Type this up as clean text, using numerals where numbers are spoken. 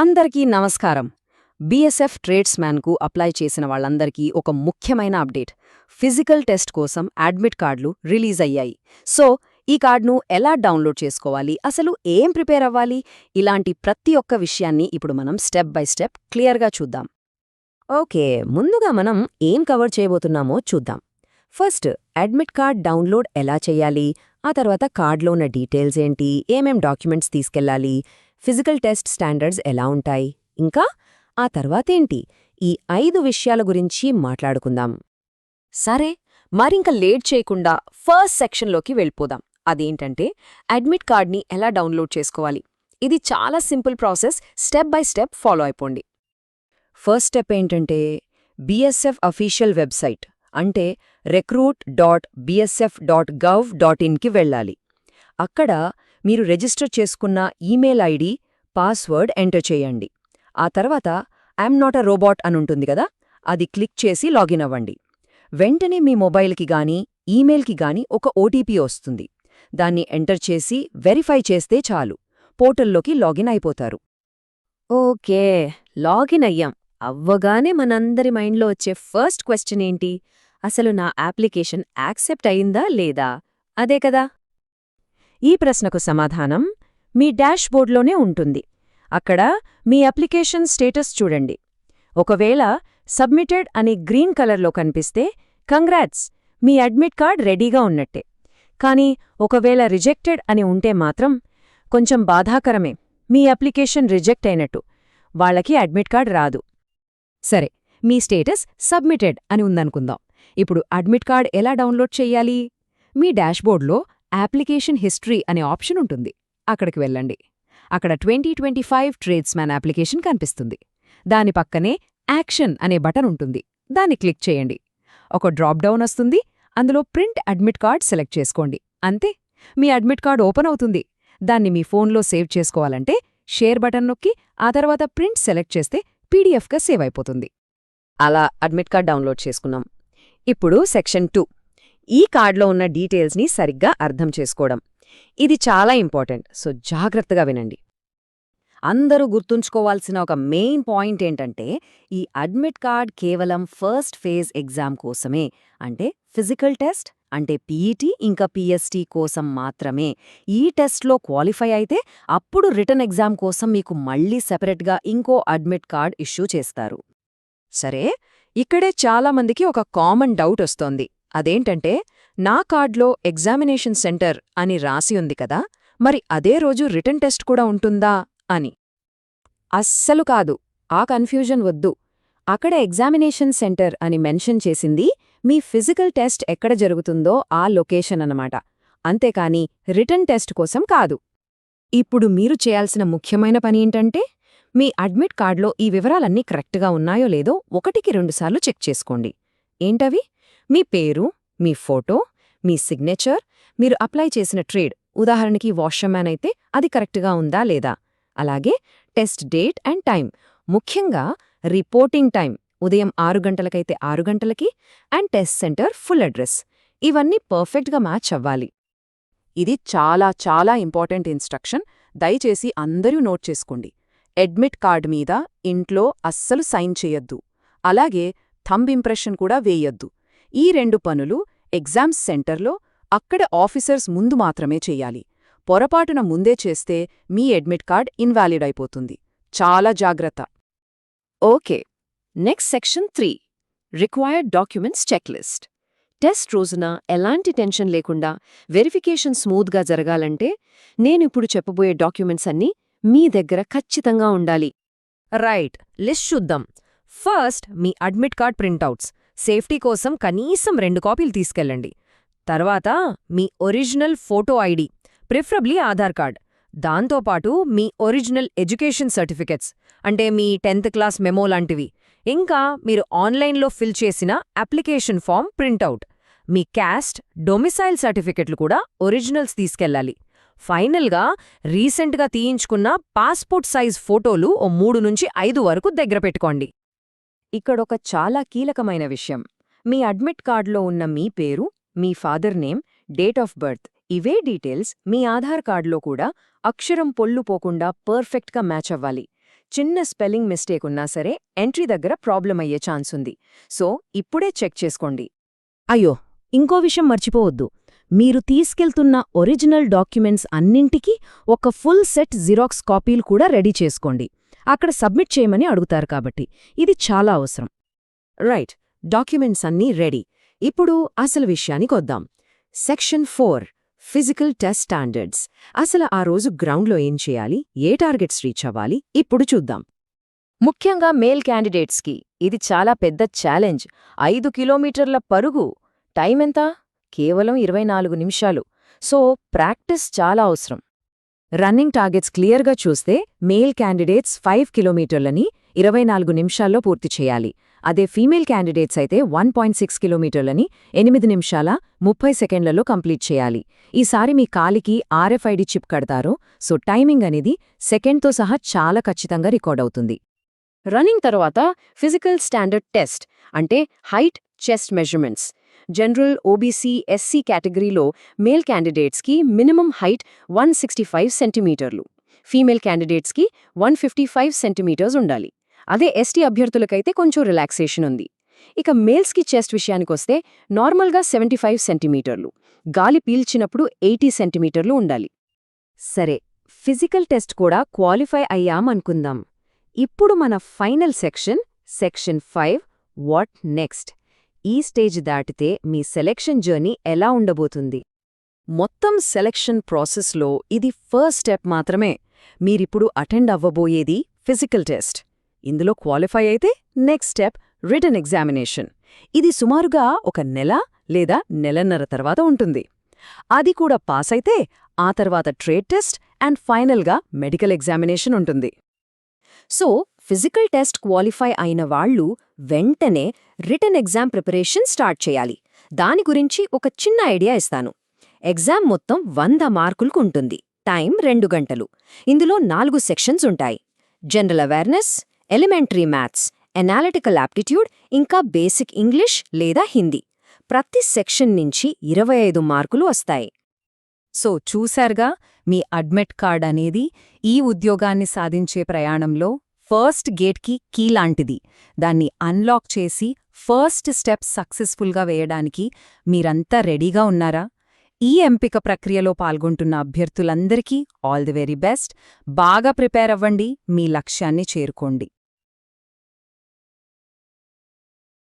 అందరికీ నమస్కారం. BSF ట్రేడ్స్‌మ్యాన్‌కు apply చేసిన వాళ్ళందరికీ ఒక ముఖ్యమైన అప్డేట్. ఫిజికల్ టెస్ట్ కోసం అడ్మిట్ కార్డులు రిలీజ్ అయ్యాయి. సో, ఈ కార్డును ఎలా డౌన్లోడ్ చేసుకోవాలి, అసలు ఏం ప్రిపేర్ అవ్వాలి, ఇలాంటి ప్రతి ఒక్క విషయాన్ని ఇప్పుడు మనం స్టెప్ బై స్టెప్ క్లియర్గా చూద్దాం. ఓకే, ముందుగా మనం ఏం కవర్ చేయబోతున్నామో చూద్దాం. ఫస్ట్, అడ్మిట్ కార్డ్ డౌన్లోడ్ ఎలా చేయాలి, ఆ తర్వాత కార్డులో ఉన్న డీటెయిల్స్ ఏంటి, ఏమేం డాక్యుమెంట్స్ తీసుకెళ్లాలి, ఫిజికల్ టెస్ట్ స్టాండర్డ్స్ ఎలా ఉంటాయి, ఇంకా ఆ తర్వాతేంటి, ఈ 5 విషయాల గురించి మాట్లాడుకుందాం. సరే, మరింక లేట్ చేయకుండా ఫస్ట్ సెక్షన్లోకి వెళ్ళిపోదాం. అదేంటంటే అడ్మిట్ కార్డ్ని ఎలా డౌన్లోడ్ చేసుకోవాలి. ఇది చాలా simple process, step by step follow అయిపోండి. ఫస్ట్ స్టెప్ ఏంటంటే బీఎస్ఎఫ్ అఫీషియల్ వెబ్సైట్ అంటే recruit.bsf.gov.inకి వెళ్ళాలి. అక్కడ మీరు రిజిస్టర్ చేసుకున్న ఈమెయిల్ ఐడి, పాస్వర్డ్ ఎంటర్ చేయండి. ఆ తర్వాత ఐఎమ్ నాట్ అ రోబోట్ అనుంటుంది కదా, అది క్లిక్ చేసి లాగిన్ అవ్వండి. వెంటనే మీ మొబైల్కి గానీ ఈమెయిల్కి గానీ ఒక ఓటీపీ వస్తుంది. దాన్ని ఎంటర్ చేసి వెరిఫై చేస్తే చాలు, పోర్టల్లోకి లాగిన్ అయిపోతారు. ఓకే, లాగిన్ అయ్యాం. అవ్వగానే మనందరి మైండ్లో వచ్చే ఫస్ట్ క్వశ్చన్ ఏంటి, అసలు నా అప్లికేషన్ యాక్సెప్ట్ అయిందా లేదా, అదే కదా. ఈ ప్రశ్నకు సమాధానం మీ డాష్బోర్డ్లోనే ఉంటుంది. అక్కడ మీ అప్లికేషన్ స్టేటస్ చూడండి. ఒకవేళ సబ్మిటెడ్ అని గ్రీన్ కలర్లో కనిపిస్తే కంగ్రాట్స్, మీ అడ్మిట్ కార్డ్ రెడీగా ఉన్నట్టే. కానీ ఒకవేళ రిజెక్టెడ్ అని ఉంటే మాత్రం కొంచెం బాధాకరమే, మీ అప్లికేషన్ రిజెక్ట్ అయినట్టు, వాళ్ళకి అడ్మిట్ కార్డ్ రాదు. సరే, మీ స్టేటస్ సబ్మిటెడ్ అని ఉందనుకుందాం. ఇప్పుడు అడ్మిట్ కార్డ్ ఎలా డౌన్లోడ్ చెయ్యాలి? మీ డాష్బోర్డ్లో అప్లికేషన్ హిస్టరీ అనే ఆప్షన్ ఉంటుంది. అక్కడికి వెళ్ళండి. అక్కడ 2025 ట్రేడ్స్‌మ్యాన్ అప్లికేషన్ కనిపిస్తుంది. దాని పక్కనే యాక్షన్ అనే బటన్ ఉంటుంది. దాన్ని క్లిక్ చేయండి. ఒక డ్రాప్ డౌన్ వస్తుంది. అందులో ప్రింట్ అడ్మిట్ కార్డ్ సెలెక్ట్ చేసుకోండి. అంతే, మీ అడ్మిట్ కార్డ్ ఓపెన్ అవుతుంది. దాన్ని మీ ఫోన్లో సేవ్ చేసుకోవాలంటే షేర్ బటన్ నొక్కి ఆ తర్వాత ప్రింట్ సెలెక్ట్ చేస్తే పీడీఎఫ్గా సేవ్ అయిపోతుంది. అలా అడ్మిట్ కార్డ్ డౌన్లోడ్ చేసుకున్నాం. ఇప్పుడు సెక్షన్ 2, ఈ కార్డులో ఉన్న డీటెయిల్స్ని సరిగ్గా అర్థం చేసుకోవడం. ఇది చాలా ఇంపార్టెంట్, సో జాగ్రత్తగా వినండి. అందరూ గుర్తుంచుకోవాల్సిన ఒక మెయిన్ పాయింట్ ఏంటంటే ఈ అడ్మిట్ కార్డ్ కేవలం ఫస్ట్ ఫేజ్ ఎగ్జామ్ కోసమే, అంటే ఫిజికల్ టెస్ట్ అంటే పీఈటీ ఇంకా పీఎస్టీ కోసం మాత్రమే. ఈ టెస్ట్లో క్వాలిఫై అయితే అప్పుడు రిటన్ ఎగ్జామ్ కోసం మీకు మళ్లీ సెపరేట్గా ఇంకో అడ్మిట్ కార్డ్ ఇష్యూ చేస్తారు. సరే, ఇక్కడే చాలామందికి ఒక కామన్ డౌట్ వస్తోంది. అదేంటంటే నా కార్డ్లో ఎగ్జామినేషన్ సెంటర్ అని రాసి ఉంది కదా, మరి అదే రోజు రిటన్ టెస్ట్ కూడా ఉంటుందా అని. అస్సలు కాదు, ఆ కన్ఫ్యూజన్ వద్దు. అక్కడ ఎగ్జామినేషన్ సెంటర్ అని మెన్షన్ చేసింది మీ ఫిజికల్ టెస్ట్ ఎక్కడ జరుగుతుందో ఆ లొకేషన్ అన్నమాట, అంతేకాని రిటన్ టెస్ట్ కోసం కాదు. ఇప్పుడు మీరు చేయాల్సిన ముఖ్యమైన పని ఏంటంటే మీ అడ్మిట్ కార్డులో ఈ వివరాలన్నీ కరెక్ట్గా ఉన్నాయో లేదో 1కి 2 సార్లు చెక్ చేసుకోండి. ఏంటవి? మీ పేరు, మీ ఫోటో, మీ సిగ్నేచర్, మీరు అప్లై చేసిన ట్రేడ్, ఉదాహరణకి వాషర్మ్యాన్ అయితే అది కరెక్ట్గా ఉందా లేదా, అలాగే టెస్ట్ డేట్ అండ్ టైం, ముఖ్యంగా రిపోర్టింగ్ టైం ఉదయం 6 గంటలకైతే 6 గంటలకి, and test centre full address, ఇవన్నీ పర్ఫెక్ట్గా మ్యాచ్ అవ్వాలి. ఇది చాలా చాలా ఇంపార్టెంట్ ఇన్స్ట్రక్షన్, దయచేసి అందరూ నోట్ చేసుకోండి. అడ్మిట్ కార్డ్ మీద ఇంట్లో అస్సలు సైన్ చేయొద్దు, అలాగే థంబ్ ఇంప్రెషన్ కూడా వేయొద్దు. ఈ 2 పనులు ఎగ్జామ్స్ సెంటర్లో అక్కడ ఆఫీసర్స్ ముందు మాత్రమే చెయ్యాలి. పొరపాటున ముందే చేస్తే మీ అడ్మిట్ కార్డ్ ఇన్వాలిడ్ అయిపోతుంది. చాలా జాగ్రత్త. Okay, next section 3, required documents checklist. Test రోజున ఎలాంటి టెన్షన్ లేకుండా వెరిఫికేషన్ స్మూత్గా జరగాలంటే నేనిప్పుడు చెప్పబోయే డాక్యుమెంట్స్ అన్నీ మీ దగ్గర ఖచ్చితంగా ఉండాలి. రైట్, లిస్ట్ చూద్దాం. ఫస్ట్, మీ అడ్మిట్ కార్డ్ ప్రింటౌట్స్. సేఫ్టీ కోసం కనీసం 2 కాపీలు తీసుకెళ్ళండి. తర్వాత మీ original photo ID, preferably Aadhaar card. దాంతోపాటు మీ ఒరిజినల్ ఎడ్యుకేషన్ సర్టిఫికెట్స్, అంటే మీ 10th క్లాస్ మెమో లాంటివి. ఇంకా మీరు ఆన్లైన్లో ఫిల్ చేసిన అప్లికేషన్ ఫామ్ ప్రింటౌట్. మీ క్యాస్ట్, డొమిసైల్ సర్టిఫికెట్లు కూడా ఒరిజినల్స్ తీసుకెళ్ళాలి. ఫైనల్గా రీసెంట్గా తీయించుకున్న పాస్పోర్ట్ సైజ్ ఫోటోలు ఓ 3 నుంచి 5 వరకు దగ్గర పెట్టుకోండి. ఇక్కడొక చాలా కీలకమైన విషయం, మీ అడ్మిట్ కార్డులో ఉన్న మీ పేరు, మీ father name, date of birth, ఇవే డీటెయిల్స్ మీ ఆధార్ కార్డులో కూడా అక్షరం పొల్లు పోకుండా పర్ఫెక్ట్గా మ్యాచ్ అవ్వాలి. చిన్న స్పెల్లింగ్ మిస్టేక్ ఉన్నా సరే ఎంట్రీ దగ్గర ప్రాబ్లం అయ్యే ఛాన్స్ ఉంది. సో ఇప్పుడే చెక్ చేసుకోండి. అయ్యో, ఇంకో విషయం మర్చిపోవద్దు. మీరు తీసుకెళ్తున్న ఒరిజినల్ డాక్యుమెంట్స్ అన్నింటికీ ఒక ఫుల్ సెట్ జిరాక్స్ కాపీలు కూడా రెడీ చేసుకోండి. అక్కడ సబ్మిట్ చేయమని అడుగుతారు కాబట్టి ఇది చాలా అవసరం. రైట్, డాక్యుమెంట్స్ అన్నీ రెడీ. ఇప్పుడు అసలు విషయానికొద్దాం. Section 4 physical test standards. అసలు ఆ రోజు గ్రౌండ్లో ఏం చేయాలి, ఏ టార్గెట్స్ రీచ్ అవ్వాలి, ఇప్పుడు చూద్దాం. ముఖ్యంగా మేల్ క్యాండిడేట్స్కి ఇది చాలా పెద్ద ఛాలెంజ్. 5 కిలోమీటర్ల పరుగు. టైం ఎంత? కేవలం 24 నిమిషాలు. సో ప్రాక్టీస్ చాలా అవసరం. రన్నింగ్ టార్గెట్స్ క్లియర్గా చూస్తే మేల్ క్యాండిడేట్స్ 5 కిలోమీటర్లని 24 నిమిషాల్లో పూర్తి చేయాలి. అదే ఫీమేల్ క్యాండిడేట్స్ అయితే 1.6 కిలోమీటర్లని 8 నిమిషాల 30 సెకండ్లలో కంప్లీట్ చేయాలి. ఈసారి మీ కాలికి RFID చిప్ కడతారు, సో టైమింగ్ అనేది సెకండ్తో సహా చాలా ఖచ్చితంగా రికార్డవుతుంది. రన్నింగ్ తర్వాత ఫిజికల్ స్టాండర్డ్ టెస్ట్ అంటే height, chest measurements. General, OBC, SC కేటగిరీలో మేల్ క్యాండిడేట్స్కి మినిమం హైట్ 165 సెంటీమీటర్లు, ఫీమేల్ క్యాండిడేట్స్కి 155 సెంటీమీటర్స్ ఉండాలి. అదే ఎస్టీ అభ్యర్థులకైతే కొంచెం రిలాక్సేషన్ ఉంది. ఇక మేల్స్కి చెస్ట్ విషయానికొస్తే నార్మల్గా 75 సెంటీమీటర్లు, గాలి పీల్చినప్పుడు 80 సెంటీమీటర్లు ఉండాలి. సరే, ఫిజికల్ టెస్ట్ కూడా క్వాలిఫై అయ్యామనుకుందాం. ఇప్పుడు మన ఫైనల్ సెక్షన్ 5 వాట్ నెక్స్ట్. ఈ స్టేజ్ దాటితే మీ సెలెక్షన్ జర్నీ ఎలా ఉండబోతుంది? మొత్తం సెలెక్షన్ ప్రాసెస్లో ఇది ఫస్ట్ స్టెప్ మాత్రమే. మీరిప్పుడు అటెండ్ అవ్వబోయేది ఫిజికల్ టెస్ట్. ఇందులో క్వాలిఫై అయితే నెక్స్ట్ స్టెప్ రిటన్ ఎగ్జామినేషన్. ఇది సుమారుగా 1 నెల లేదా నెలన్నర తర్వాత ఉంటుంది. అది కూడా పాస్ అయితే ఆ తర్వాత ట్రేడ్ టెస్ట్ అండ్ ఫైనల్గా మెడికల్ ఎగ్జామినేషన్ ఉంటుంది. సో ఫిజికల్ టెస్ట్ క్వాలిఫై అయిన వాళ్ళు వెంటనే రిటన్ ఎగ్జామ్ ప్రిపరేషన్ స్టార్ట్ చేయాలి. దాని గురించి ఒక చిన్న ఐడియా ఇస్తాను. ఎగ్జామ్ మొత్తం 100 మార్కులకు ఉంటుంది. టైం 2 గంటలు. ఇందులో 4 సెక్షన్స్ ఉంటాయి. General awareness, elementary maths, analytical aptitude, ఇంకా బేసిక్ ఇంగ్లీష్ లేదా హిందీ. ప్రతి సెక్షన్ నుంచి 25 మార్కులు వస్తాయి. సో చూశారుగా, మీ అడ్మిట్ కార్డ్ అనేది ఈ ఉద్యోగాన్ని సాధించే ప్రయాణంలో ఫస్ట్ గేట్కి కీ లాంటిది. దాన్ని అన్లాక్ చేసి ఫస్ట్ స్టెప్ సక్సెస్ఫుల్గా వేయడానికి మీరంతా రెడీగా ఉన్నారా? ఈ ఎంపిక ప్రక్రియలో పాల్గొంటున్న అభ్యర్థులందరికీ ఆల్ ది వెరీ బెస్ట్. బాగా ప్రిపేర్ అవ్వండి, మీ లక్ష్యాన్ని చేరుకోండి.